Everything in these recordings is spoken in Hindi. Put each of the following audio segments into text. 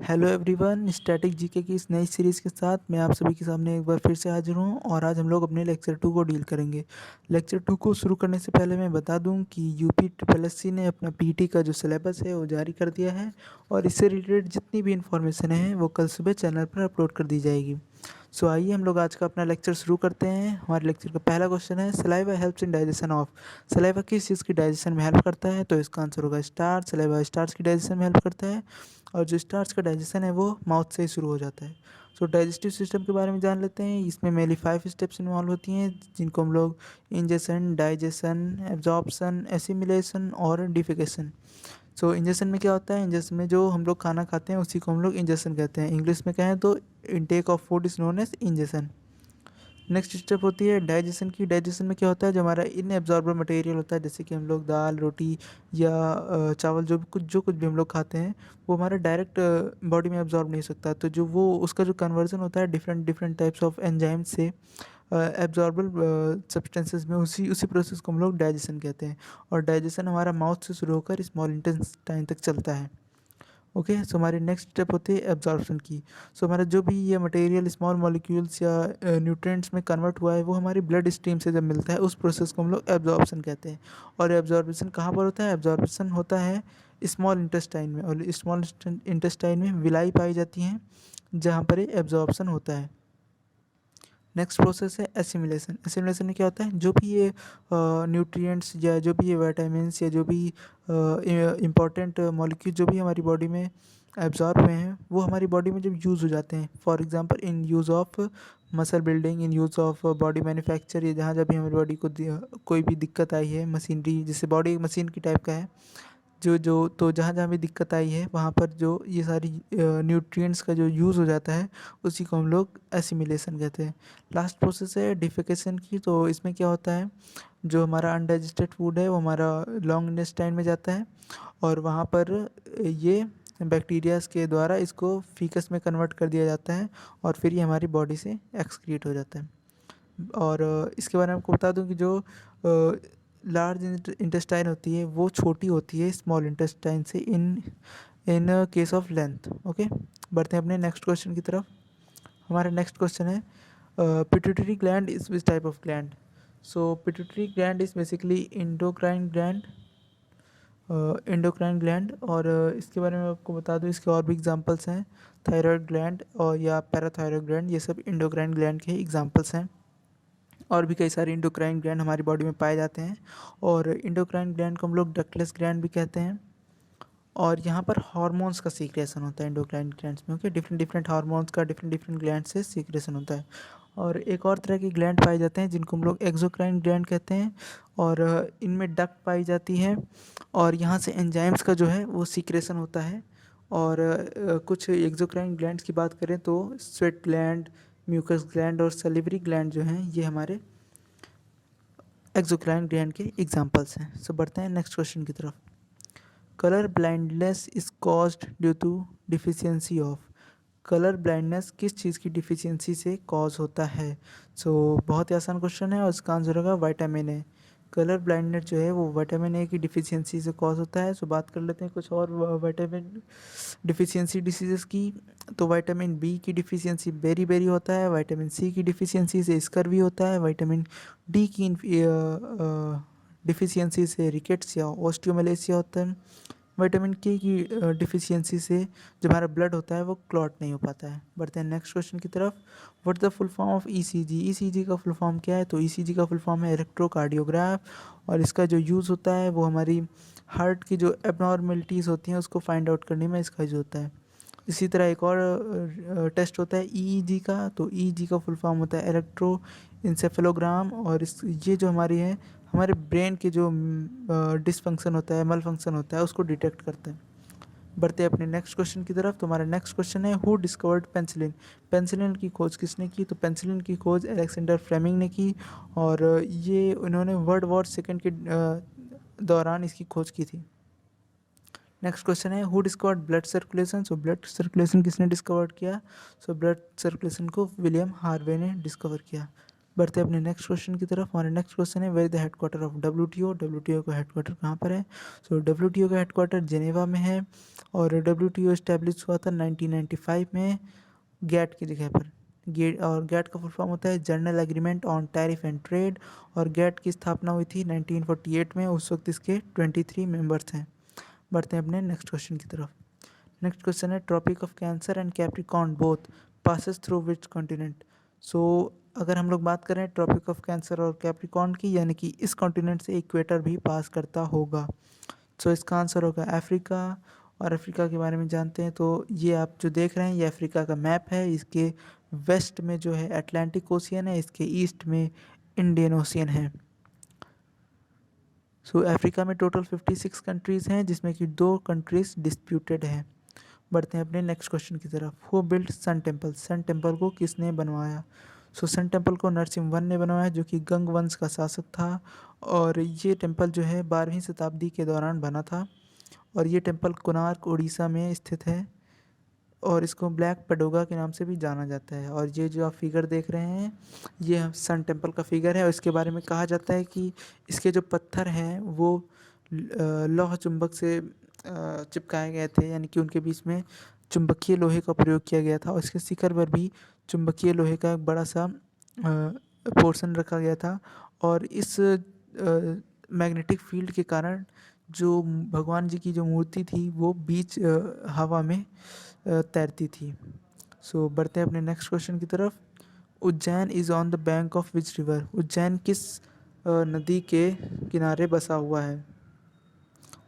हेलो एवरीवन, स्टैटिक जीके की इस नई सीरीज़ के साथ मैं आप सभी के सामने एक बार फिर से हाजिर हूँ और आज हम लोग अपने लेक्चर 2 को डील करेंगे। लेक्चर 2 को शुरू करने से पहले मैं बता दूँ कि यूपी ट्रिपल एस सी ने अपना पीटी का जो सिलेबस है वो जारी कर दिया है और इससे रिलेटेड जितनी भी इन्फॉर्मेशन है वो कल सुबह चैनल पर अपलोड कर दी जाएगी। सो आइए हम लोग आज का अपना लेक्चर शुरू करते हैं। हमारे लेक्चर का पहला क्वेश्चन है, saliva helps in digestion of. Saliva किस चीज़ की डाइजेशन में हेल्प करता है? तो इसका आंसर होगा स्टार्च। सलाइवा स्टार्च की डाइजेशन में हेल्प करता है और जो स्टार्च का डाइजेशन है वो माउथ से ही शुरू हो जाता है। सो डाइजेस्टिव सिस्टम के बारे में जान लेते हैं। इसमें मेनली 5 स्टेप्स इन्वॉल्व होती हैं जिनको हम लोग इंजेशन, डाइजेशन, एब्जॉर्प्शन, एसिमिलेशन और डिफिकेशन। सो इंजेशन में क्या होता है? इंजेशन में जो हम लोग खाना खाते हैं उसी को हम लोग इंजेशन कहते हैं। इंग्लिश में कहें तो intake of food is known as ingestion. Next step होती है डाइजेशन की। डाइजेशन में क्या होता है? जो हमारा इनएब्जॉर्बर मटेरियल होता है, जैसे कि हम लोग दाल, रोटी या चावल, जो कुछ भी हम लोग खाते हैं वो हमारा डायरेक्ट बॉडी में एब्जॉर्ब नहीं हो सकता। तो जो वो उसका जो कन्वर्जन होता है different different types of enzyme से एब्जॉर्बल सब्सटेंसेस में, उसी उसी प्रोसेस को हम लोग डाइजेशन कहते हैं। और डाइजेशन हमारा माउथ से शुरू होकर स्मॉल इंटेस्टाइन तक चलता है। ओके, सो हमारी नेक्स्ट स्टेप होती है एब्जॉर्प्शन की। सो हमारा जो भी ये मटेरियल स्मॉल मॉलिक्यूल्स या न्यूट्रिएंट्स में कन्वर्ट हुआ है वो हमारी ब्लड स्ट्रीम से जब मिलता है उस प्रोसेस को हम लोग एब्जॉर्प्शन कहते हैं। और एब्जॉर्प्शन कहाँ पर होता है? एब्जॉर्प्शन होता है स्मॉल इंटेस्टाइन में, और स्मॉल इंटेस्टाइन में विलाई पाई जाती हैं जहाँ पर ये एब्जॉर्प्शन होता है। नेक्स्ट प्रोसेस है एसिमिलेशन। एसिमिलेशन में क्या होता है? जो भी ये न्यूट्रिएंट्स या जो भी ये विटामिन्स या जो भी इम्पॉर्टेंट मॉलिक्यूल जो भी हमारी बॉडी में एब्जॉर्ब हुए हैं वो हमारी बॉडी में जब यूज़ हो जाते हैं, for example in use of muscle building, in use of body manufacture, या जहाँ जब भी हमारी बॉडी को कोई भी दिक्कत आई है, मशीनरी, जैसे बॉडी एक मशीन की टाइप का है, जो जो तो जहाँ जहाँ भी दिक्कत आई है वहाँ पर जो ये सारी न्यूट्रिएंट्स का जो यूज़ हो जाता है उसी को हम लोग एसिमिलेशन कहते हैं। लास्ट प्रोसेस है डिफिकेशन की। तो इसमें क्या होता है? जो हमारा अनडाइजेस्टेड फूड है वो हमारा लॉन्ग इंटेस्टाइन में जाता है और वहाँ पर ये बैक्टीरियाज के द्वारा इसको फीकस में कन्वर्ट कर दिया जाता है और फिर ये हमारी बॉडी से एक्सक्रीट हो जाता है। और इसके बारे में आपको बता दूं कि जो लार्ज इंटेस्टाइन होती है वो छोटी होती है स्मॉल इंटेस्टाइन से in in case of length. Okay, बढ़ते हैं अपने नेक्स्ट क्वेश्चन की तरफ। हमारा नेक्स्ट क्वेश्चन है pituitary gland is which type of gland? So pituitary gland is basically endocrine gland, endocrine gland. और इसके बारे में आपको बता दूं, इसके और भी एग्जांपल्स हैं, थायराइड ग्लैंड और या पैराथायरॉयड ग्लैंड, ये सब इंडोक्राइन ग्लैंड के एग्जांपल्स हैं। और भी कई सारे इंडोक्राइन ग्लैंड हमारी बॉडी में पाए जाते हैं और इंडोक्राइन ग्लैंड को हम लोग डक्टलेस ग्लैंड भी कहते हैं। और यहाँ पर हार्मोन्स का सीक्रेशन होता है इंडोक्राइन ग्लैंड्स में। ओके, डिफरेंट डिफरेंट हार्मोन्स का डिफरेंट डिफरेंट ग्लैंड से सीक्रेशन होता है। और एक और तरह के ग्लैंड पाए जाते हैं जिनको हम लोग एक्सोक्राइन ग्लैंड कहते हैं और इनमें डक्ट पाई जाती है और यहाँ से एंजाइम्स का जो है वो सीक्रेशन होता है। और कुछ एक्सोक्राइन ग्लैंड्स की बात करें तो स्वेट ग्लैंड, म्यूकस ग्लैंड और सलिवरी ग्लैंड जो हैं ये हमारे एक्सोक्राइन ग्लैंड के एग्जांपल्स हैं। सो बढ़ते हैं नेक्स्ट क्वेश्चन की तरफ। Colour blindness is caused due to deficiency of. Colour blindness किस चीज़ की डिफिशियंसी से कॉज होता है? सो बहुत ही आसान क्वेश्चन है और इसका आंसर होगा विटामिन ए। कलर ब्लाइंडनेस जो है वो विटामिन ए की डिफिशियंसी से कॉज होता है। सो बात कर लेते हैं कुछ और विटामिन डिफिशियंसी डिसीजेस की। तो विटामिन बी की डिफिशियंसी बेरी बेरी होता है, विटामिन सी की डिफिशियंसी से स्कर्वी होता है, विटामिन डी की डिफिशियंसी से रिकेट्स या ऑस्टियोमलेशिया होता है, विटामिन के की डिफिशियंसी से जो हमारा ब्लड होता है वो क्लॉट नहीं हो पाता है। बढ़ते हैं नेक्स्ट क्वेश्चन की तरफ। What the full form of ECG? ECG का फुल फॉर्म क्या है? तो ईसीजी का फुल फॉर्म है इलेक्ट्रोकार्डियोग्राफ और इसका जो यूज़ होता है वो हमारी हार्ट की जो एबनॉर्मेलिटीज़ होती हैं उसको फाइंड आउट करने में इसका यूज़ होता है। इसी तरह एक और टेस्ट होता है ईईजी का। तो ईईजी का फुल फॉर्म होता है इलेक्ट्रो इंसेफेलोग्राम और इस ये जो हमारी है हमारे ब्रेन के जो डिसफंक्शन होता है, मल फंक्शन होता है, उसको डिटेक्ट करता है। बढ़ते हैं अपने नेक्स्ट क्वेश्चन की तरफ। तो हमारा नेक्स्ट क्वेश्चन है हु डिस्कवर्ड पेंसिलिन? पेंसिलिन की खोज किसने की? तो पेंसिलिन की खोज अलेक्जेंडर फ्लेमिंग ने की और ये उन्होंने वर्ल्ड वॉर सेकेंड के दौरान इसकी खोज की थी। नेक्स्ट क्वेश्चन है who discovered blood circulation? So blood circulation किसने डिस्कवर किया? सो ब्लड सर्कुलेशन को विलियम हार्वे ने डिस्कवर किया। बढ़ते हैं अपने नेक्स्ट क्वेश्चन की तरफ। हमारा नेक्स्ट क्वेश्चन है where the headquarter of WTO. WTO का हेडक्वार्टर कहाँ पर है? सो डब्ल्यूटीओ का हेडक्वार्टर जेनेवा में है और डब्ल्यूटीओ इस्टेब्लिश हुआ था 1995 में गैट की जगह पर। गेट और गैट का फुल फॉर्म होता है general agreement on tariff and trade और गैट की स्थापना हुई थी 1948 में। उस वक्त इसके 23 मेंबर्स हैं। बढ़ते हैं अपने नेक्स्ट क्वेश्चन की तरफ। नेक्स्ट क्वेश्चन है Tropic of Cancer and Capricorn both passes through which continent. So अगर हम लोग बात करें ट्रॉपिक ऑफ कैंसर और कैप्रिकॉर्न की, यानी कि इस कॉन्टिनेंट से इक्वेटर भी पास करता होगा। सो इसका आंसर होगा अफ्रीका। और अफ्रीका के बारे में जानते हैं तो ये आप जो देख रहे हैं ये अफ्रीका का मैप है। इसके वेस्ट में जो है अटलांटिक ओशियन है, इसके ईस्ट में इंडियन ओशियन है। सो अफ्रीका में टोटल 56 कंट्रीज़ हैं जिसमें कि 2 कंट्रीज़ डिस्प्यूटेड हैं। बढ़ते हैं अपने नेक्स्ट क्वेश्चन की तरफ। Who build sun temple. Sun temple को किसने बनवाया? सो सन टेम्पल को नरसिम्हवन ने बनवाया जो कि गंग वंश का शासक था। और ये टेम्पल जो है 12वीं शताब्दी के दौरान बना था और ये टेम्पल कोणार्क उड़ीसा में स्थित है और इसको ब्लैक पडोगा के नाम से भी जाना जाता है। और ये जो आप फिगर देख रहे हैं ये सन टेम्पल का फिगर है और इसके बारे में कहा जाता है कि इसके जो पत्थर हैं वो लौह चुंबक से चिपकाए गए थे, यानी कि उनके बीच में चुंबकीय लोहे का प्रयोग किया गया था और इसके शिखर पर भी चुंबकीय लोहे का एक बड़ा सा पोर्शन रखा गया था। और इस मैग्नेटिक फील्ड के कारण जो भगवान जी की जो मूर्ति थी वो बीच हवा में तैरती थी। सो बढ़ते हैं अपने नेक्स्ट क्वेश्चन की तरफ। Ujjain is on the bank of which river. Ujjain किस नदी के किनारे बसा हुआ है?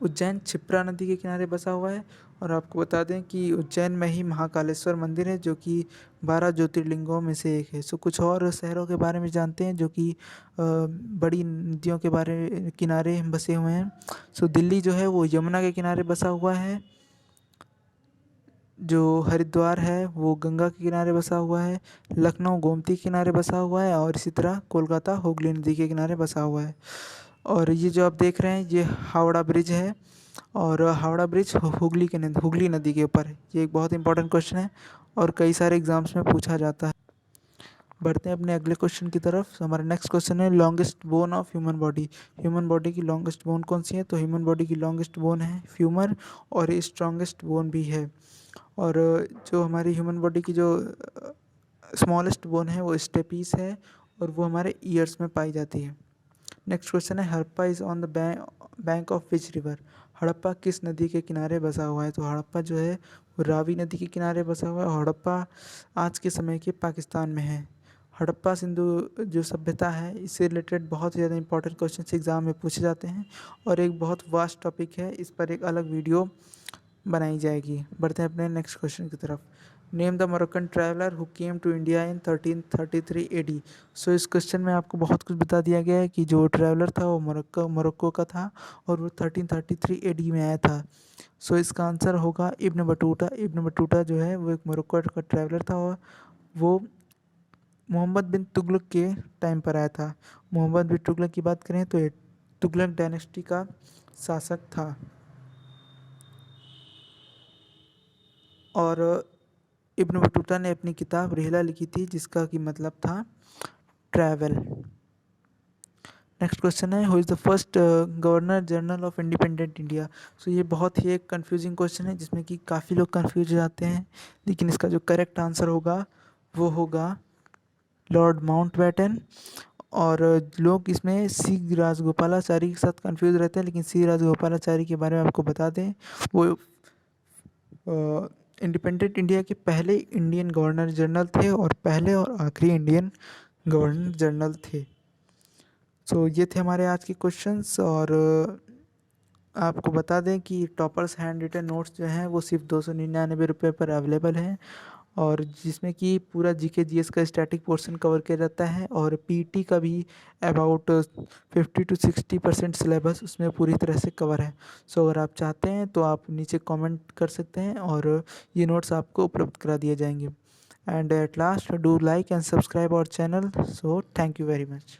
उज्जैन क्षिप्रा नदी के किनारे बसा हुआ है। और आपको बता दें कि उज्जैन में ही महाकालेश्वर मंदिर है जो कि 12 ज्योतिर्लिंगों में से एक है। सो कुछ और शहरों के बारे में जानते हैं जो कि बड़ी नदियों के किनारे बसे हुए हैं। सो दिल्ली जो है वो यमुना के किनारे बसा हुआ है। जो हरिद्वार है वो गंगा के किनारे बसा हुआ है। लखनऊ गोमती के किनारे बसा हुआ है और इसी तरह कोलकाता हुगली नदी के किनारे बसा हुआ है। और ये जो आप देख रहे हैं ये हावड़ा ब्रिज है और हावड़ा ब्रिज हुगली नदी के ऊपर है। ये एक बहुत इंपॉर्टेंट क्वेश्चन है और कई सारे एग्जाम्स में पूछा जाता है। बढ़ते हैं अपने अगले क्वेश्चन की तरफ। हमारा नेक्स्ट क्वेश्चन है longest bone of human body. Human body की लॉन्गेस्ट बोन कौन सी है? तो ह्यूमन बॉडी की लॉन्गेस्ट बोन है फ्यूमर और ये स्ट्रॉन्गेस्ट बोन भी है। और जो हमारी ह्यूमन बॉडी की जो स्मॉलेस्ट बोन है वो स्टेपीस है और वो हमारे ईयर्स में पाई जाती है। नेक्स्ट क्वेश्चन है Harappa is on the bank of which river. Harappa किस नदी के किनारे बसा हुआ है? तो हड़प्पा जो है वो रावी नदी के किनारे बसा हुआ है और हड़प्पा आज के समय के पाकिस्तान में है। हड़प्पा सिंधु जो सभ्यता है इससे रिलेटेड बहुत ज़्यादा इंपॉर्टेंट क्वेश्चन एग्जाम में पूछे जाते हैं और एक बहुत वास्ट टॉपिक है, इस पर एक अलग वीडियो बनाई जाएगी। बढ़ते हैं अपने नेक्स्ट क्वेश्चन की तरफ। Name the Moroccan traveller who came to India in 1333 AD। So इस क्वेश्चन में आपको बहुत कुछ बता दिया गया है कि जो ट्रैवलर था वो मोरक्को का था और वो 1333 AD में आया था। सो इसका आंसर होगा इब्न बटूटा। इब्न बटूटा जो है वो एक मोरक्को का ट्रैवलर था और वो मोहम्मद बिन तुगलक के टाइम पर आया था। मोहम्मद बिन तुगलक की बात करें तो ये तुगलक डायनेस्टी का शासक था। और इब्न बटूता ने अपनी किताब रिहला लिखी थी जिसका कि मतलब था ट्रैवल। नेक्स्ट क्वेश्चन है who is the first governor general of independent India. So ये बहुत ही एक कंफ्यूजिंग क्वेश्चन है जिसमें कि काफ़ी लोग कंफ्यूज हो जाते हैं, लेकिन इसका जो करेक्ट आंसर होगा वो होगा लॉर्ड माउंटबेटन। और लोग इसमें सी राजगोपालाचारी के साथ कंफ्यूज रहते हैं, लेकिन सी राजगोपालाचारी के बारे में आपको बता दें वो इंडिपेंडेंट इंडिया के पहले इंडियन गवर्नर जनरल थे और पहले और आखिरी इंडियन गवर्नर जनरल थे। सो ये थे हमारे आज के क्वेश्चंस। और आपको बता दें कि टॉपर्स हैंड रिटन नोट्स जो हैं वो सिर्फ 299 रुपये पर अवेलेबल हैं और जिसमें कि पूरा जीके जीएस का स्टैटिक पोर्शन कवर किया जाता है और पीटी का भी अबाउट 50 to 60% सिलेबस उसमें पूरी तरह से कवर है। सो अगर आप चाहते हैं तो आप नीचे कमेंट कर सकते हैं और ये नोट्स आपको उपलब्ध करा दिए जाएंगे। And at last do like and subscribe our channel. So thank you very much.